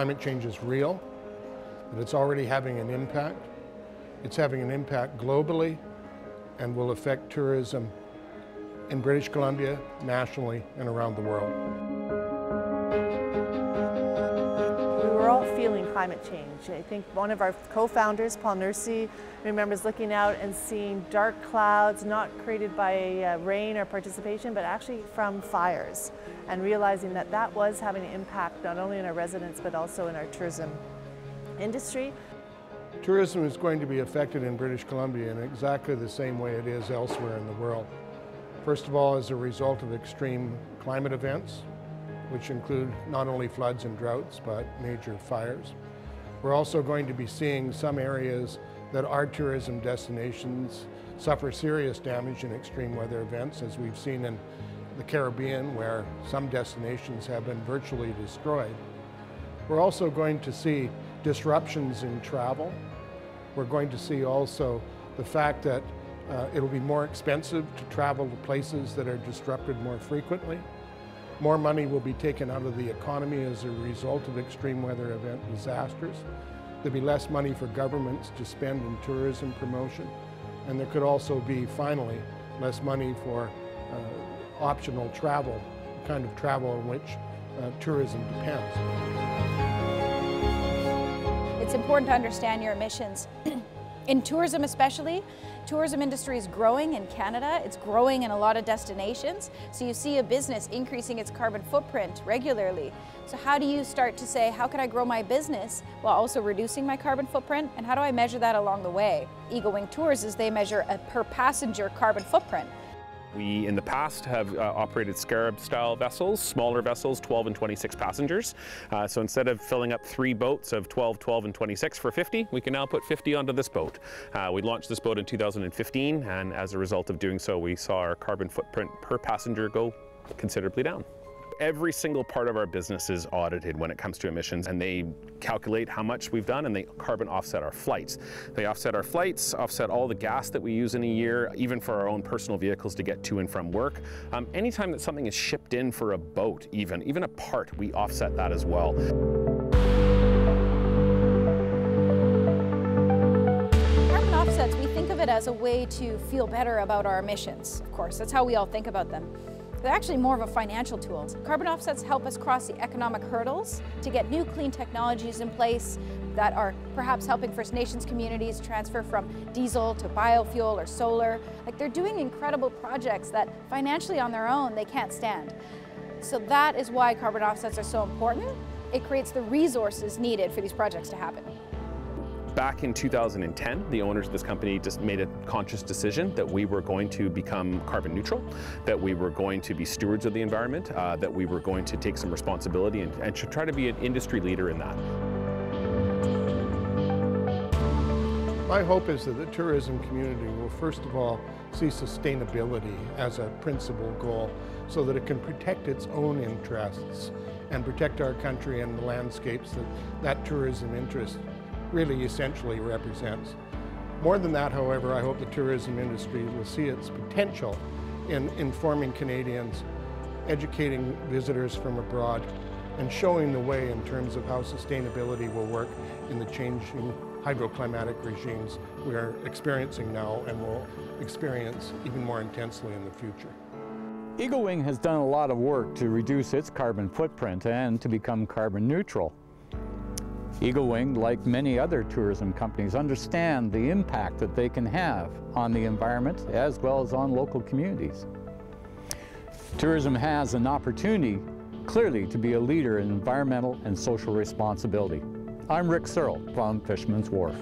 climate change is real, that it's already having an impact. It's having an impact globally and will affect tourism in British Columbia, nationally, and around the world. We were all feeling climate change. I think one of our co-founders, Paul Nursey, remembers looking out and seeing dark clouds, not created by rain or participation, but actually from fires, and realizing that that was having an impact not only on our residents, but also in our tourism industry. Tourism is going to be affected in British Columbia in exactly the same way it is elsewhere in the world. First of all, as a result of extreme climate events, which include not only floods and droughts, but major fires. We're also going to be seeing some areas that are tourism destinations suffer serious damage in extreme weather events, as we've seen in the Caribbean, where some destinations have been virtually destroyed. We're also going to see disruptions in travel. We're going to see also the fact that it'll be more expensive to travel to places that are disrupted more frequently. More money will be taken out of the economy as a result of extreme weather event disasters. There'll be less money for governments to spend in tourism promotion. And there could also be, finally, less money for optional travel, the kind of travel on which tourism depends. It's important to understand your emissions. In tourism especially, tourism industry is growing in Canada. It's growing in a lot of destinations. So you see a business increasing its carbon footprint regularly. So how do you start to say, how can I grow my business while also reducing my carbon footprint? And how do I measure that along the way? Eagle Wing Tours is they measure a per passenger carbon footprint. We, in the past, have operated Scarab-style vessels, smaller vessels, 12 and 26 passengers. So instead of filling up 3 boats of 12, 12, and 26 for 50, we can now put 50 onto this boat. We launched this boat in 2015, and as a result of doing so, we saw our carbon footprint per passenger go considerably down. Every single part of our business is audited when it comes to emissions, and they calculate how much we've done, and they carbon offset our flights. They offset our flights, offset all the gas that we use in a year, even for our own personal vehicles to get to and from work. Anytime that something is shipped in for a boat, even a part, we offset that as well. Carbon offsets, we think of it as a way to feel better about our emissions. Of course, that's how we all think about them. They're actually more of a financial tool. Carbon offsets help us cross the economic hurdles to get new clean technologies in place that are perhaps helping First Nations communities transfer from diesel to biofuel or solar. Like, they're doing incredible projects that financially on their own they can't stand. So that is why carbon offsets are so important. It creates the resources needed for these projects to happen. Back in 2010, the owners of this company just made a conscious decision that we were going to become carbon neutral, that we were going to be stewards of the environment, that we were going to take some responsibility and to try to be an industry leader in that. My hope is that the tourism community will first of all see sustainability as a principal goal so that it can protect its own interests and protect our country and the landscapes that tourism interest really essentially represents. More than that, however, I hope the tourism industry will see its potential in informing Canadians, educating visitors from abroad, and showing the way in terms of how sustainability will work in the changing hydroclimatic regimes we are experiencing now and will experience even more intensely in the future. Eagle Wing has done a lot of work to reduce its carbon footprint and to become carbon neutral. Eagle Wing, like many other tourism companies, understand the impact that they can have on the environment as well as on local communities. Tourism has an opportunity, clearly, to be a leader in environmental and social responsibility. I'm Rick Searle from Fisherman's Wharf.